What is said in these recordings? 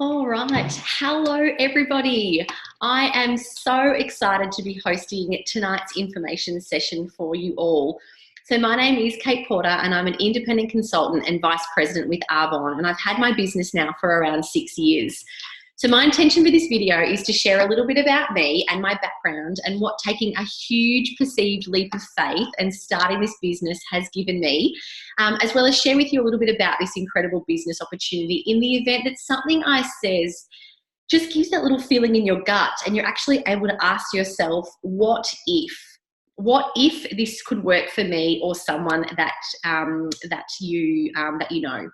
All right. Hello, everybody. I am so excited to be hosting tonight's information session for you all. So my name is Kate Porter and I'm an independent consultant and vice president with Arbonne, and I've had my business now for around 6 years. So my intention for this video is to share a little bit about me and my background and what taking a huge perceived leap of faith and starting this business has given me, as well as share with you a little bit about this incredible business opportunity in the event that something I says just gives that little feeling in your gut and you're actually able to ask yourself, what if? What if this could work for me or someone that you know?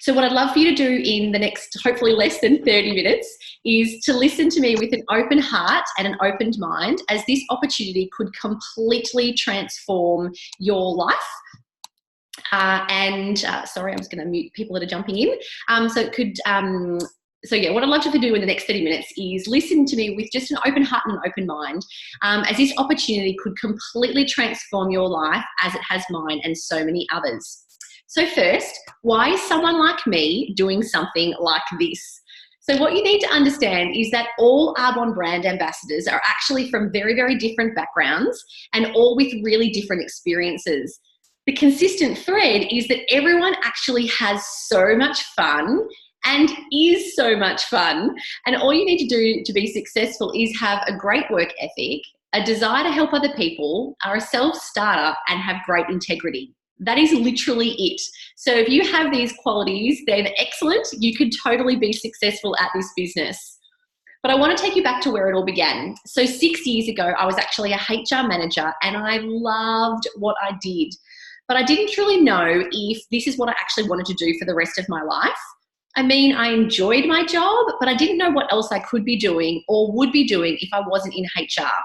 So what I'd love for you to do in the next, hopefully less than 30 minutes, is to listen to me with an open heart and an open mind, as this opportunity could completely transform your life. Sorry, I'm just going to mute people that are jumping in. What I'd love you to do in the next 30 minutes is listen to me with just an open heart and an open mind, as this opportunity could completely transform your life as it has mine and so many others. So first, why is someone like me doing something like this? So what you need to understand is that all Arbonne brand ambassadors are actually from very, very different backgrounds and all with really different experiences. The consistent thread is that everyone actually has so much fun and is so much fun. And all you need to do to be successful is have a great work ethic, a desire to help other people, are a self-starter, and have great integrity. That is literally it. So if you have these qualities, then excellent. You could totally be successful at this business. But I want to take you back to where it all began. So 6 years ago, I was actually a HR manager and I loved what I did. But I didn't truly know if this is what I actually wanted to do for the rest of my life. I mean, I enjoyed my job, but I didn't know what else I could be doing or would be doing if I wasn't in HR.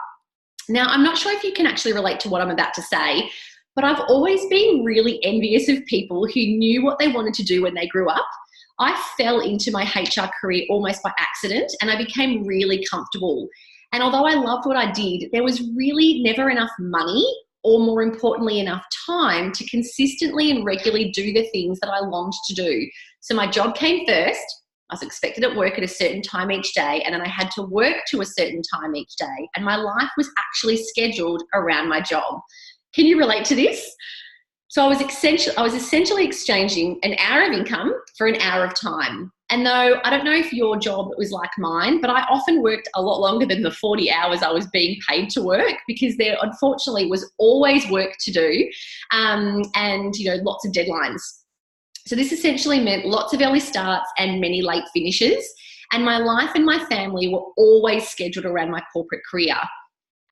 Now, I'm not sure if you can actually relate to what I'm about to say, but I've always been really envious of people who knew what they wanted to do when they grew up. I fell into my HR career almost by accident and I became really comfortable. And although I loved what I did, there was really never enough money, or more importantly, enough time to consistently and regularly do the things that I longed to do. So my job came first. I was expected at work at a certain time each day, and then I had to work to a certain time each day. And my life was actually scheduled around my job. Can you relate to this? So I was essentially exchanging an hour of income for an hour of time. And though I don't know if your job was like mine, but I often worked a lot longer than the 40 hours I was being paid to work, because there unfortunately was always work to do, and lots of deadlines. So this essentially meant lots of early starts and many late finishes. And my life and my family were always scheduled around my corporate career.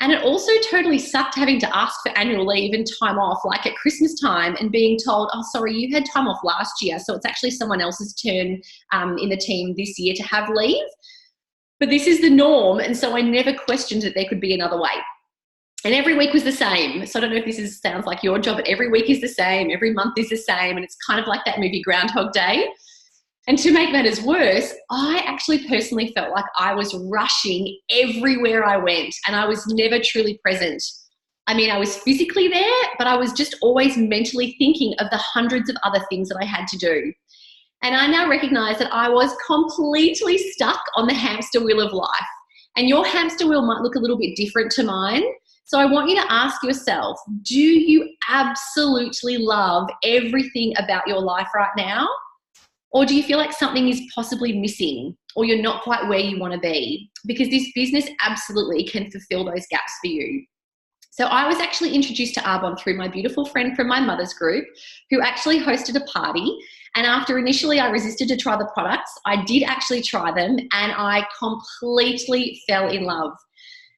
And it also totally sucked having to ask for annual leave and time off, like at Christmas time, and being told, oh, sorry, you had time off last year, so it's actually someone else's turn in the team this year to have leave. But this is the norm, and so I never questioned that there could be another way. And every week was the same. So I don't know if this sounds like your job, but every week is the same, every month is the same, and it's kind of like that movie Groundhog Day. And to make matters worse, I actually personally felt like I was rushing everywhere I went and I was never truly present. I mean, I was physically there, but I was just always mentally thinking of the hundreds of other things that I had to do. And I now recognize that I was completely stuck on the hamster wheel of life. And your hamster wheel might look a little bit different to mine. So I want you to ask yourself, do you absolutely love everything about your life right now? Or do you feel like something is possibly missing, or you're not quite where you want to be? Because this business absolutely can fulfill those gaps for you. So I was actually introduced to Arbonne through my beautiful friend from my mother's group, who actually hosted a party. And after initially I resisted to try the products, I did actually try them and I completely fell in love.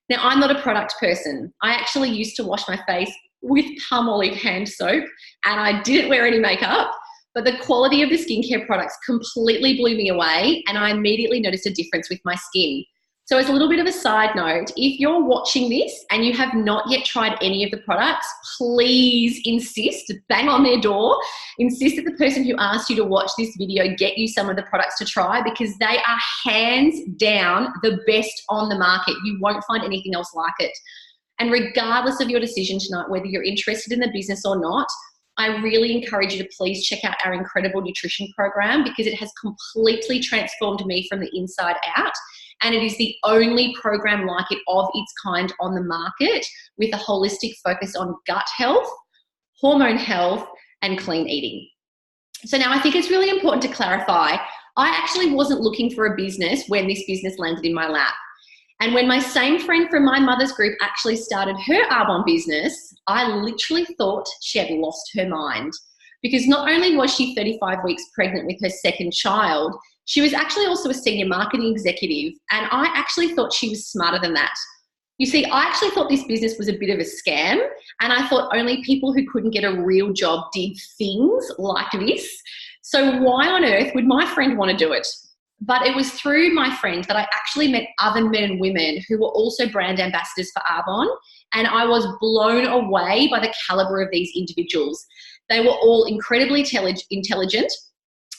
Now, I'm not a product person. I actually used to wash my face with palm olive hand soap and I didn't wear any makeup. But the quality of the skincare products completely blew me away and I immediately noticed a difference with my skin. So as a little bit of a side note, if you're watching this and you have not yet tried any of the products, please insist, bang on their door, insist that the person who asked you to watch this video get you some of the products to try, because they are hands down the best on the market. You won't find anything else like it. And regardless of your decision tonight, whether you're interested in the business or not, I really encourage you to please check out our incredible nutrition program, because it has completely transformed me from the inside out. And it is the only program like it of its kind on the market, with a holistic focus on gut health, hormone health, and clean eating. So now I think it's really important to clarify, I actually wasn't looking for a business when this business landed in my lap. And when my same friend from my mother's group actually started her Arbonne business, I literally thought she had lost her mind, because not only was she 35 weeks pregnant with her second child, she was actually also a senior marketing executive, and I actually thought she was smarter than that. You see, I actually thought this business was a bit of a scam, and I thought only people who couldn't get a real job did things like this. So why on earth would my friend want to do it? But it was through my friend that I actually met other men and women who were also brand ambassadors for Arbonne, and I was blown away by the caliber of these individuals. They were all incredibly intelligent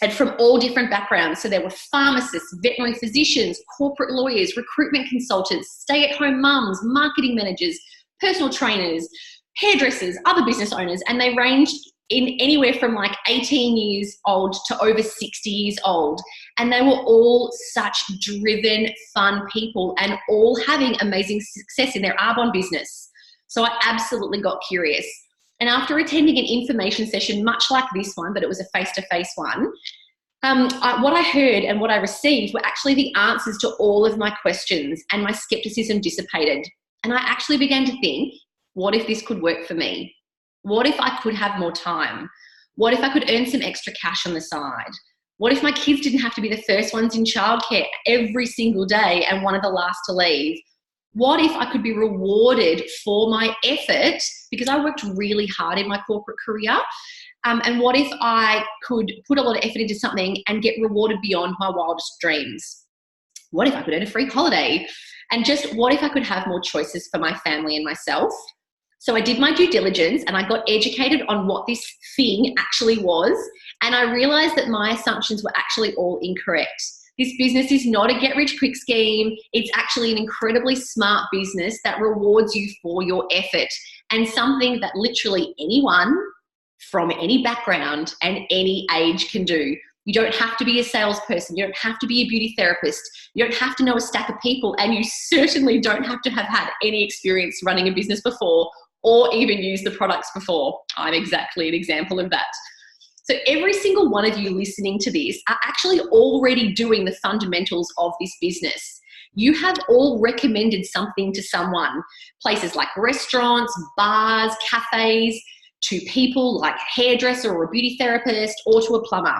and from all different backgrounds. So there were pharmacists, veterinary physicians, corporate lawyers, recruitment consultants, stay-at-home mums, marketing managers, personal trainers, hairdressers, other business owners, and they ranged in anywhere from like 18 years old to over 60 years old. And they were all such driven, fun people, and all having amazing success in their Arbonne business. So I absolutely got curious. And after attending an information session, much like this one, but it was a face-to-face one, what I heard and what I received were actually the answers to all of my questions, and my skepticism dissipated. And I actually began to think, what if this could work for me? What if I could have more time? What if I could earn some extra cash on the side? What if my kids didn't have to be the first ones in childcare every single day and one of the last to leave? What if I could be rewarded for my effort, because I worked really hard in my corporate career? And what if I could put a lot of effort into something and get rewarded beyond my wildest dreams? What if I could earn a free holiday? And just what if I could have more choices for my family and myself? So I did my due diligence and I got educated on what this thing actually was. And I realized that my assumptions were actually all incorrect. This business is not a get-rich-quick scheme. It's actually an incredibly smart business that rewards you for your effort, and something that literally anyone from any background and any age can do. You don't have to be a salesperson. You don't have to be a beauty therapist. You don't have to know a stack of people, and you certainly don't have to have had any experience running a business before or even used the products before. I'm exactly an example of that. So every single one of you listening to this are actually already doing the fundamentals of this business. You have all recommended something to someone, places like restaurants, bars, cafes, to people like a hairdresser or a beauty therapist, or to a plumber.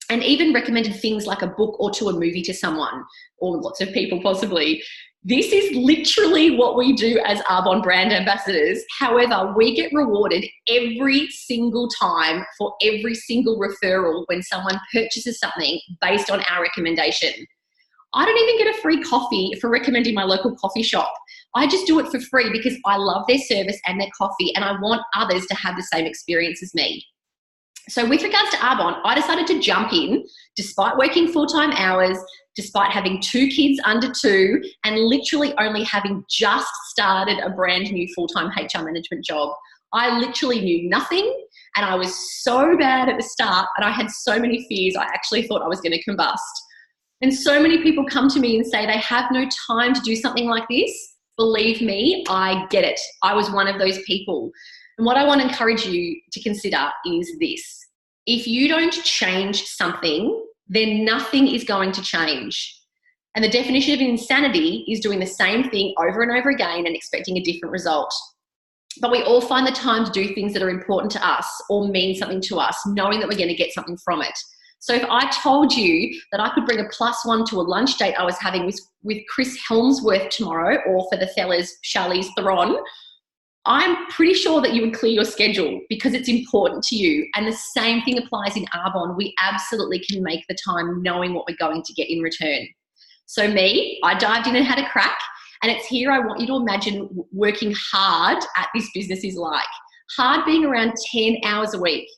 And even recommended things like a book or to a movie to someone, or lots of people possibly. This is literally what we do as Arbonne brand ambassadors. However, we get rewarded every single time for every single referral when someone purchases something based on our recommendation. I don't even get a free coffee for recommending my local coffee shop. I just do it for free because I love their service and their coffee, and I want others to have the same experience as me. So with regards to Arbonne, I decided to jump in despite working full-time hours, despite having 2 kids under 2, and literally only having just started a brand new full-time HR management job. I literally knew nothing, and I was so bad at the start, and I had so many fears, I actually thought I was going to combust. And so many people come to me and say they have no time to do something like this. Believe me, I get it. I was one of those people. And what I want to encourage you to consider is this. If you don't change something, then nothing is going to change. And the definition of insanity is doing the same thing over and over again and expecting a different result. But we all find the time to do things that are important to us or mean something to us, knowing that we're going to get something from it. So if I told you that I could bring a +1 to a lunch date I was having with Chris Helmsworth tomorrow, or for the fellas, Charlize Theron, I'm pretty sure that you would clear your schedule because it's important to you. And the same thing applies in Arbonne. We absolutely can make the time knowing what we're going to get in return. So me, I dived in and had a crack. And it's here I want you to imagine working hard at this business is like. Hard being around 10 hours a week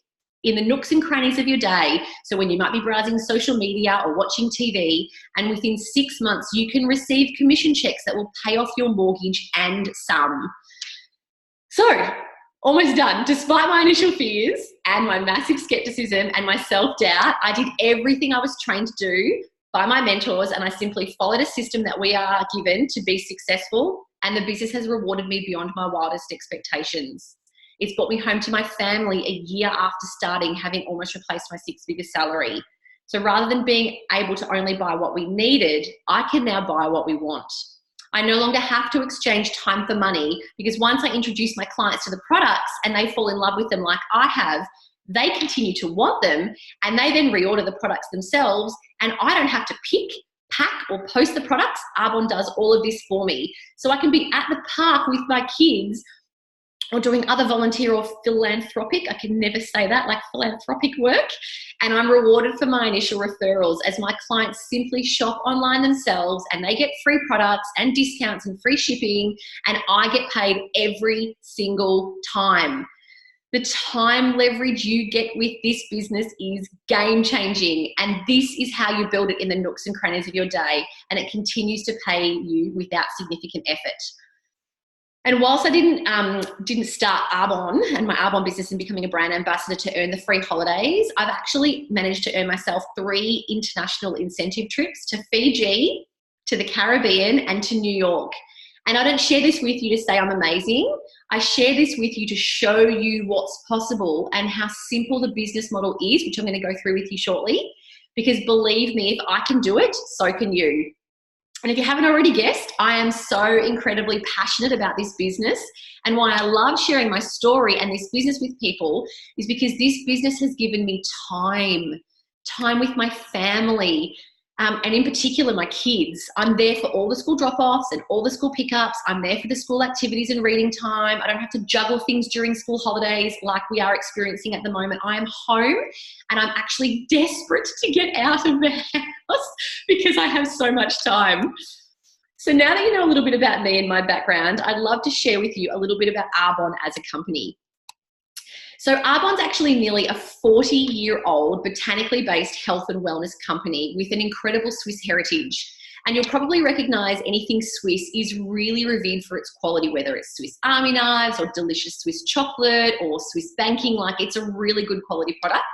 in the nooks and crannies of your day. So when you might be browsing social media or watching TV, and within 6 months, you can receive commission checks that will pay off your mortgage and some. So, almost done. Despite my initial fears, and my massive skepticism and my self-doubt, I did everything I was trained to do by my mentors, and I simply followed a system that we are given to be successful, and the business has rewarded me beyond my wildest expectations. It's brought me home to my family a year after starting, having almost replaced my six-figure salary. So rather than being able to only buy what we needed, I can now buy what we want. I no longer have to exchange time for money, because once I introduce my clients to the products and they fall in love with them like I have, they continue to want them, and they then reorder the products themselves, and I don't have to pick, pack or post the products. Arbonne does all of this for me. So I can be at the park with my kids or doing other volunteer or philanthropic, I can never say that, like philanthropic work, and I'm rewarded for my initial referrals as my clients simply shop online themselves and they get free products and discounts and free shipping, and I get paid every single time. The time leverage you get with this business is game changing, and this is how you build it in the nooks and crannies of your day, and it continues to pay you without significant effort. And whilst I didn't start Arbonne and my Arbonne business and becoming a brand ambassador to earn the free holidays, I've actually managed to earn myself 3 international incentive trips to Fiji, to the Caribbean, and to New York. And I don't share this with you to say I'm amazing. I share this with you to show you what's possible and how simple the business model is, which I'm going to go through with you shortly. Because believe me, if I can do it, so can you. And if you haven't already guessed, I am so incredibly passionate about this business, and why I love sharing my story and this business with people is because this business has given me time with my family, and in particular my kids. I'm there for all the school drop-offs and all the school pickups. I'm there for the school activities and reading time. I don't have to juggle things during school holidays like we are experiencing at the moment. I am home, and I'm actually desperate to get out of the house because I have so much time. So now that you know a little bit about me and my background, I'd love to share with you a little bit about Arbonne as a company. So Arbonne's actually nearly a 40-year-old botanically based health and wellness company with an incredible Swiss heritage. And you'll probably recognize anything Swiss is really revered for its quality, whether it's Swiss Army knives or delicious Swiss chocolate or Swiss banking. Like, it's a really good quality product.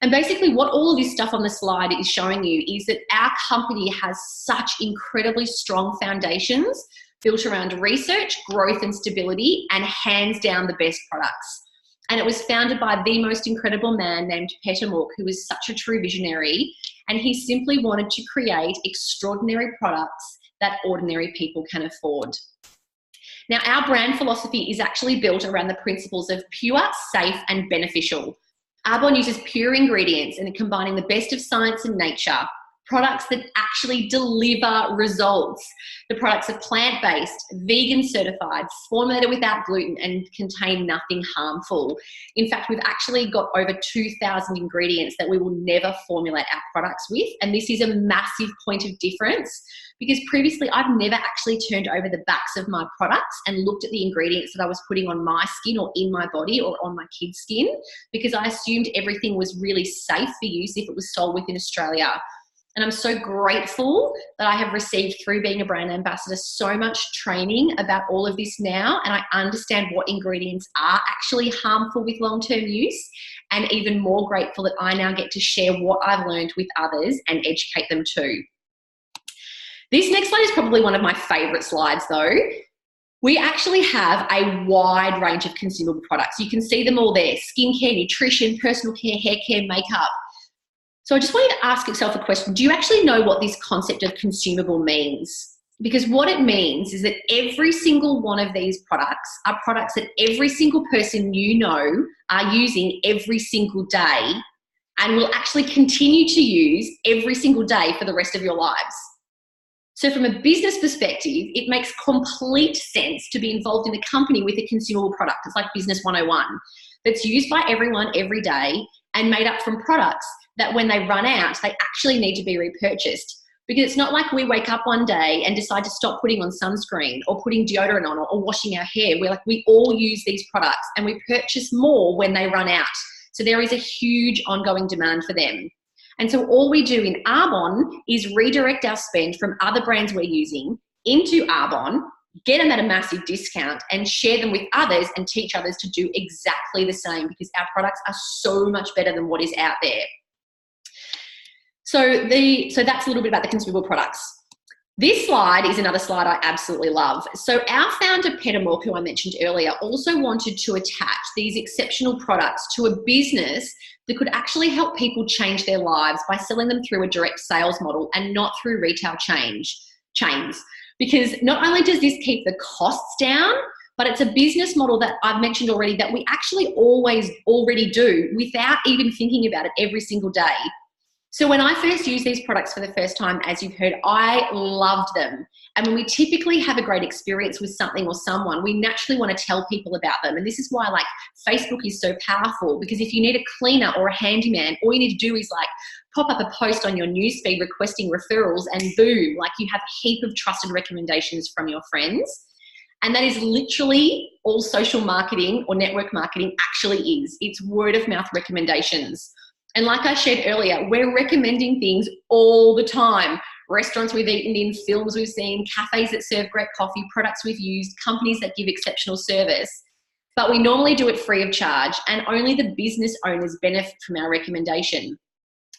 And basically what all of this stuff on the slide is showing you is that our company has such incredibly strong foundations built around research, growth and stability, and hands down the best products. And it was founded by the most incredible man named Peter Mook, who is such a true visionary. And he simply wanted to create extraordinary products that ordinary people can afford. Now, our brand philosophy is actually built around the principles of pure, safe, and beneficial. Arbonne uses pure ingredients and combining the best of science and nature, products that actually deliver results. The products are plant-based, vegan certified, formulated without gluten, and contain nothing harmful. In fact, we've actually got over 2,000 ingredients that we will never formulate our products with. And this is a massive point of difference, because previously I've never actually turned over the backs of my products and looked at the ingredients that I was putting on my skin or in my body or on my kids' skin, because I assumed everything was really safe for use if it was sold within Australia. And I'm so grateful that I have received, through being a brand ambassador, so much training about all of this now. And I understand what ingredients are actually harmful with long-term use, and even more grateful that I now get to share what I've learned with others and educate them too. This next slide is probably one of my favorite slides though. We actually have a wide range of consumable products. You can see them all there: skincare, nutrition, personal care, hair care, makeup. So I just want you to ask yourself a question. Do you actually know what this concept of consumable means? Because what it means is that every single one of these products are products that every single person you know are using every single day and will actually continue to use every single day for the rest of your lives. So from a business perspective, it makes complete sense to be involved in a company with a consumable product. It's like Business 101, that's used by everyone every day and made up from products that when they run out, they actually need to be repurchased. Because it's not like we wake up one day and decide to stop putting on sunscreen or putting deodorant on or washing our hair. We all use these products and we purchase more when they run out. So there is a huge ongoing demand for them. And so all we do in Arbonne is redirect our spend from other brands we're using into Arbonne, get them at a massive discount and share them with others and teach others to do exactly the same, because our products are so much better than what is out there. So that's a little bit about the consumable products. This slide is another slide I absolutely love. So our founder, Peter Mork, who I mentioned earlier, also wanted to attach these exceptional products to a business that could actually help people change their lives by selling them through a direct sales model and not through retail chains. Because not only does this keep the costs down, but it's a business model that I've mentioned already that we actually already do without even thinking about it every single day. So when I first used these products for the first time, as you've heard, I loved them. And when we typically have a great experience with something or someone, we naturally want to tell people about them. And this is why like Facebook is so powerful, because if you need a cleaner or a handyman, all you need to do is like pop up a post on your newsfeed requesting referrals, and boom, like you have a heap of trusted recommendations from your friends. And that is literally all social marketing or network marketing actually is. It's word of mouth recommendations. And like I shared earlier, we're recommending things all the time. Restaurants we've eaten in, films we've seen, cafes that serve great coffee, products we've used, companies that give exceptional service. But we normally do it free of charge, and only the business owners benefit from our recommendation.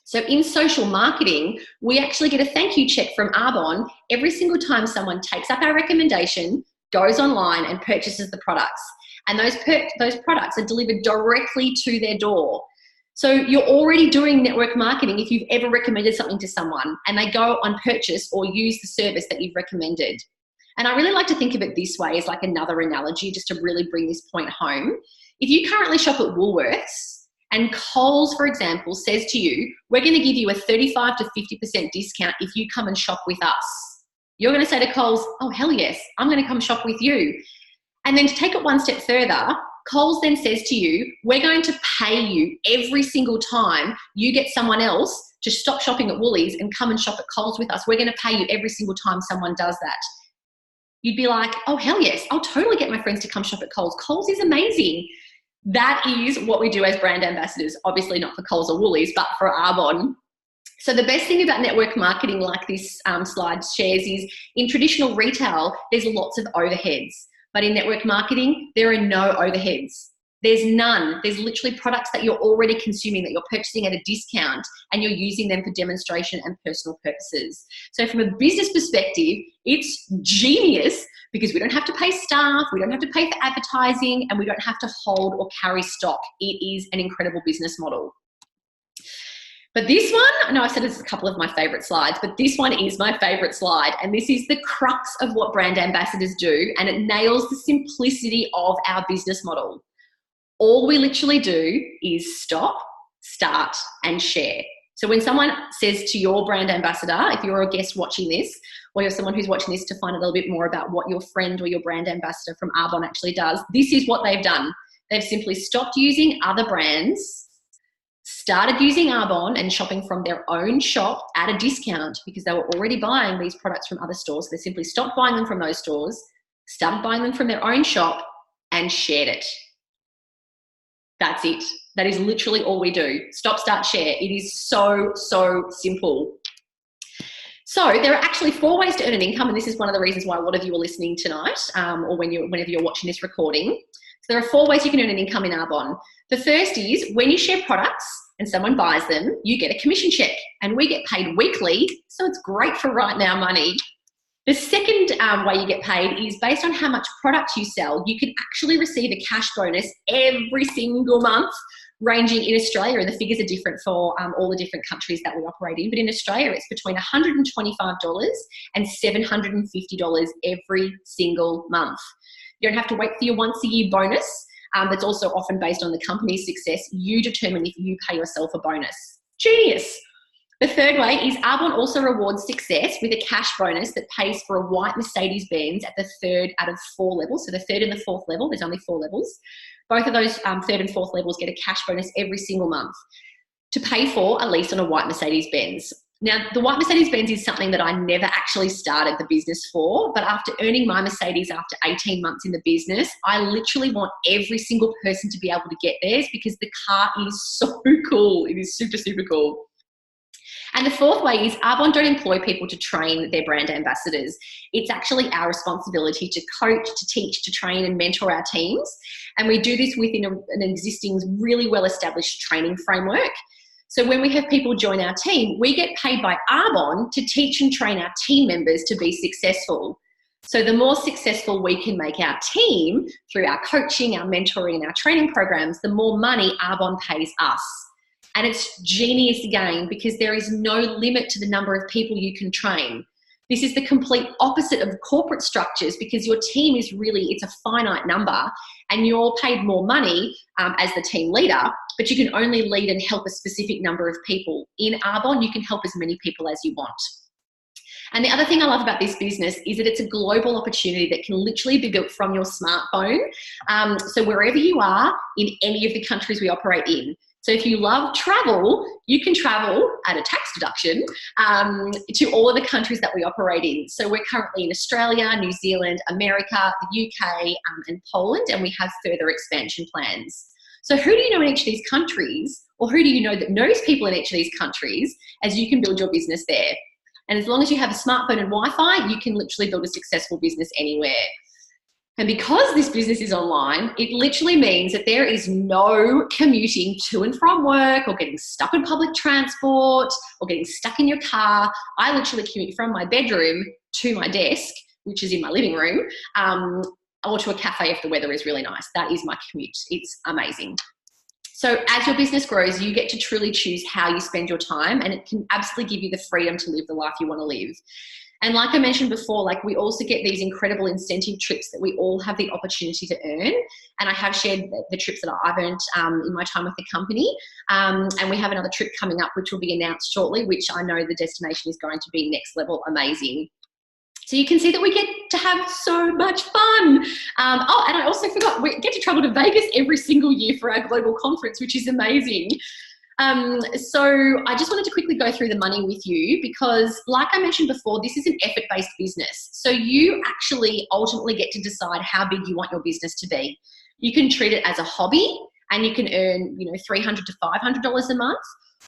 So in social marketing, we actually get a thank you check from Arbonne every single time someone takes up our recommendation, goes online and purchases the products. And those products are delivered directly to their door. So you're already doing network marketing if you've ever recommended something to someone and they go and purchase or use the service that you've recommended. And I really like to think of it this way as like another analogy, just to really bring this point home. If you currently shop at Woolworths and Coles, for example, says to you, we're going to give you a 35 to 50% discount if you come and shop with us. You're going to say to Coles, oh, hell yes, I'm going to come shop with you. And then to take it one step further, Coles then says to you, we're going to pay you every single time you get someone else to stop shopping at Woolies and come and shop at Coles with us. We're going to pay you every single time someone does that. You'd be like, oh, hell yes, I'll totally get my friends to come shop at Coles. Coles is amazing. That is what we do as brand ambassadors, obviously not for Coles or Woolies, but for Arbonne. So the best thing about network marketing, like this slide shares, is in traditional retail, there's lots of overheads. But in network marketing, there are no overheads. There's none. There's literally products that you're already consuming, that you're purchasing at a discount, and you're using them for demonstration and personal purposes. So from a business perspective, it's genius because we don't have to pay staff, we don't have to pay for advertising, and we don't have to hold or carry stock. It is an incredible business model. But this one, I know I've said this is a couple of my favorite slides, but this one is my favorite slide. And this is the crux of what brand ambassadors do, and it nails the simplicity of our business model. All we literally do is stop, start, and share. So when someone says to your brand ambassador, if you're a guest watching this, or you're someone who's watching this to find a little bit more about what your friend or your brand ambassador from Arbonne actually does, this is what they've done. They've simply stopped using other brands, started using Arbonne and shopping from their own shop at a discount because they were already buying these products from other stores. They simply stopped buying them from those stores, started buying them from their own shop, and shared it. That's it. That is literally all we do. Stop, start, share. It is so, so simple. So there are actually 4 ways to earn an income, and this is one of the reasons why a lot of you are listening tonight, or whenever you're watching this recording. So there are 4 ways you can earn an income in Arbonne. The first is when you share products and someone buys them, you get a commission check, and we get paid weekly, so it's great for right now money. The second way you get paid is based on how much product you sell. You can actually receive a cash bonus every single month, ranging in Australia, and the figures are different for all the different countries that we operate in, but in Australia it's between $125 and $750 every single month. You don't have to wait for your once-a-year bonus. That's also often based on the company's success. You determine if you pay yourself a bonus. Genius. The third way is Arbonne also rewards success with a cash bonus that pays for a white Mercedes-Benz at the 3rd out of 4 levels. So the 3rd and the 4th level, there's only 4 levels. Both of those 3rd and 4th levels get a cash bonus every single month to pay for a lease on a white Mercedes-Benz. Now, the white Mercedes-Benz is something that I never actually started the business for, but after earning my Mercedes after 18 months in the business, I literally want every single person to be able to get theirs because the car is so cool. It is super, super cool. And the fourth way is Arbonne don't employ people to train their brand ambassadors. It's actually our responsibility to coach, to teach, to train and mentor our teams. And we do this within an existing, really well-established training framework. So when we have people join our team, we get paid by Arbonne to teach and train our team members to be successful. So the more successful we can make our team through our coaching, our mentoring, and our training programs, the more money Arbonne pays us. And it's genius again because there is no limit to the number of people you can train. This is the complete opposite of corporate structures because your team is really, it's a finite number and you're paid more money as the team leader, but you can only lead and help a specific number of people. In Arbonne, you can help as many people as you want. And the other thing I love about this business is that it's a global opportunity that can literally be built from your smartphone. So wherever you are in any of the countries we operate in. So if you love travel, you can travel at a tax deduction to all of the countries that we operate in. So we're currently in Australia, New Zealand, America, the UK, and Poland, and we have further expansion plans. So who do you know in each of these countries, or who do you know that knows people in each of these countries as you can build your business there? And as long as you have a smartphone and Wi-Fi, you can literally build a successful business anywhere. And because this business is online, it literally means that there is no commuting to and from work or getting stuck in public transport or getting stuck in your car. I literally commute from my bedroom to my desk, which is in my living room, or to a cafe if the weather is really nice. That is my commute. It's amazing. So as your business grows, you get to truly choose how you spend your time, and it can absolutely give you the freedom to live the life you want to live. And like I mentioned before, like we also get these incredible incentive trips that we all have the opportunity to earn. And I have shared the trips that I've earned in my time with the company. And we have another trip coming up, which will be announced shortly, which I know the destination is going to be next level amazing. So you can see that we get to have so much fun. Oh, and I also forgot, we get to travel to Vegas every single year for our global conference, which is amazing. So I just wanted to quickly go through the money with you because like I mentioned before, this is an effort-based business. So you actually ultimately get to decide how big you want your business to be. You can treat it as a hobby and you can earn, $300 to $500 a month,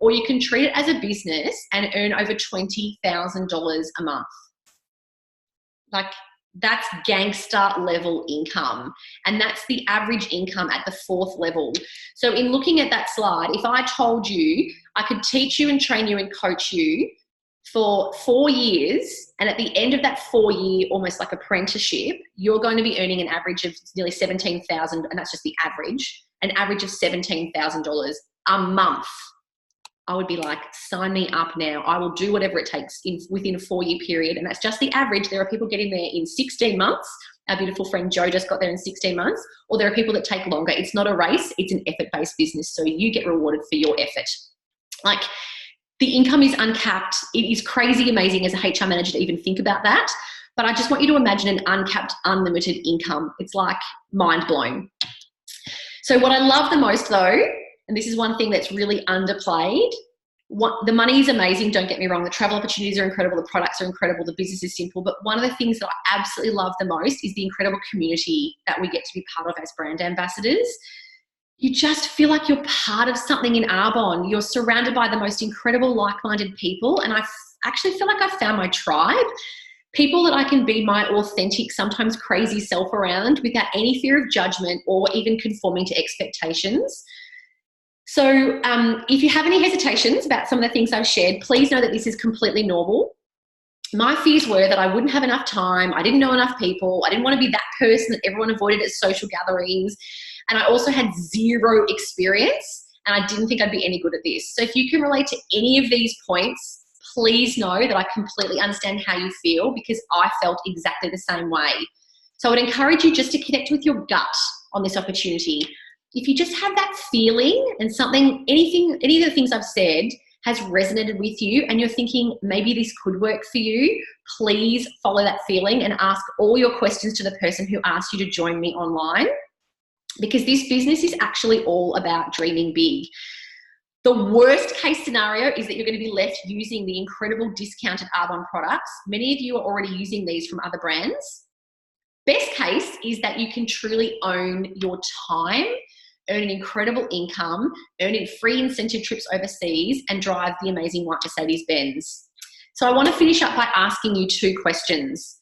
or you can treat it as a business and earn over $20,000 a month. Like that's gangster level income. And that's the average income at the fourth level. So in looking at that slide, if I told you I could teach you and train you and coach you for 4 years, and at the end of that 4-year, almost like apprenticeship, you're going to be earning an average of nearly $17,000, and that's just the average, an average of $17,000 a month. I would be like, sign me up now. I will do whatever it takes within a 4-year period. And that's just the average. There are people getting there in 16 months. Our beautiful friend Jo just got there in 16 months. Or there are people that take longer. It's not a race. It's an effort-based business. So you get rewarded for your effort. Like the income is uncapped. It is crazy amazing as a HR manager to even think about that. But I just want you to imagine an uncapped, unlimited income. It's like mind blown. So what I love the most though, and this is one thing that's really underplayed. The money is amazing, don't get me wrong. The travel opportunities are incredible. The products are incredible. The business is simple. But one of the things that I absolutely love the most is the incredible community that we get to be part of as brand ambassadors. You just feel like you're part of something in Arbonne. You're surrounded by the most incredible like-minded people. And I actually feel like I found my tribe. People that I can be my authentic, sometimes crazy self around without any fear of judgment or even conforming to expectations. So if you have any hesitations about some of the things I've shared, please know that this is completely normal. My fears were that I wouldn't have enough time. I didn't know enough people. I didn't want to be that person that everyone avoided at social gatherings. And I also had zero experience and I didn't think I'd be any good at this. So if you can relate to any of these points, please know that I completely understand how you feel because I felt exactly the same way. So I would encourage you just to connect with your gut on this opportunity. If you just have that feeling and any of the things I've said has resonated with you and you're thinking maybe this could work for you, please follow that feeling and ask all your questions to the person who asked you to join me online, because this business is actually all about dreaming big. The worst case scenario is that you're going to be left using the incredible discounted Arbonne products. Many of you are already using these from other brands. Best case is that you can truly own your time. earn an incredible income, earn free incentive trips overseas, and drive the amazing white Mercedes-Benz. So I want to finish up by asking you 2 questions.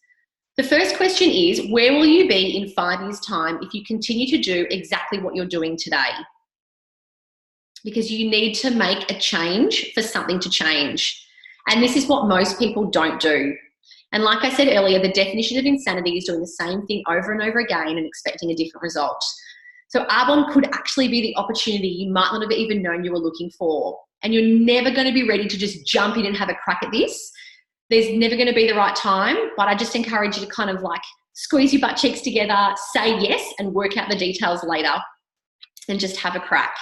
The first question is, where will you be in 5 years' time if you continue to do exactly what you're doing today? Because you need to make a change for something to change. And this is what most people don't do. And like I said earlier, the definition of insanity is doing the same thing over and over again and expecting a different result. So Arbonne could actually be the opportunity you might not have even known you were looking for. And you're never going to be ready to just jump in and have a crack at this. There's never going to be the right time, but I just encourage you to kind of like squeeze your butt cheeks together, say yes, and work out the details later and just have a crack.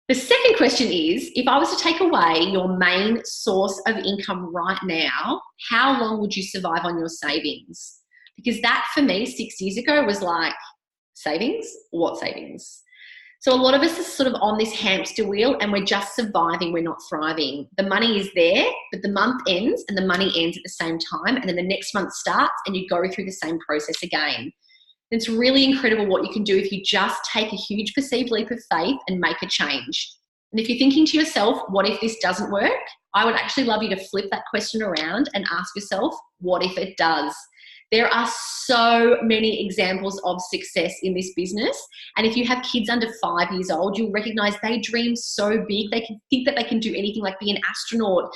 The second question is, if I was to take away your main source of income right now, how long would you survive on your savings? Because that for me 6 years ago was like, savings? What savings? So a lot of us are sort of on this hamster wheel and we're just surviving, we're not thriving. The money is there, but the month ends and the money ends at the same time, and then the next month starts and you go through the same process again. It's really incredible what you can do if you just take a huge perceived leap of faith and make a change. And if you're thinking to yourself, what if this doesn't work? I would actually love you to flip that question around and ask yourself, what if it does? There are so many examples of success in this business. And if you have kids under 5 years old, you'll recognize they dream so big. They can think that they can do anything like be an astronaut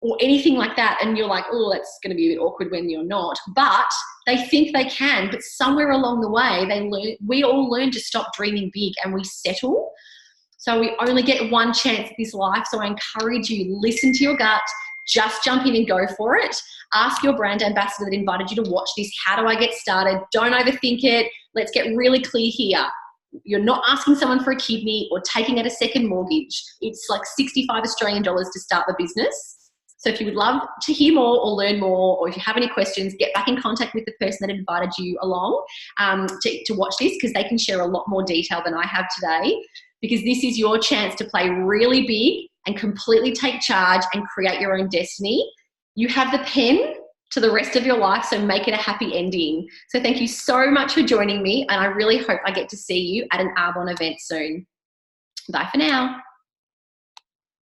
or anything like that. And you're like, oh, that's going to be a bit awkward when you're not. But they think they can. But somewhere along the way, we all learn to stop dreaming big and we settle. So we only get one chance at this life. So I encourage you, listen to your gut, just jump in and go for it. Ask your brand ambassador that invited you to watch this, how do I get started? Don't overthink it. Let's get really clear here. You're not asking someone for a kidney or taking out a second mortgage. It's like 65 Australian dollars to start the business. So if you would love to hear more or learn more, or if you have any questions, get back in contact with the person that invited you along to watch this, because they can share a lot more detail than I have today, because this is your chance to play really big and completely take charge and create your own destiny. You have the pen to the rest of your life, so make it a happy ending. So thank you so much for joining me, and I really hope I get to see you at an Arbonne event soon. Bye for now.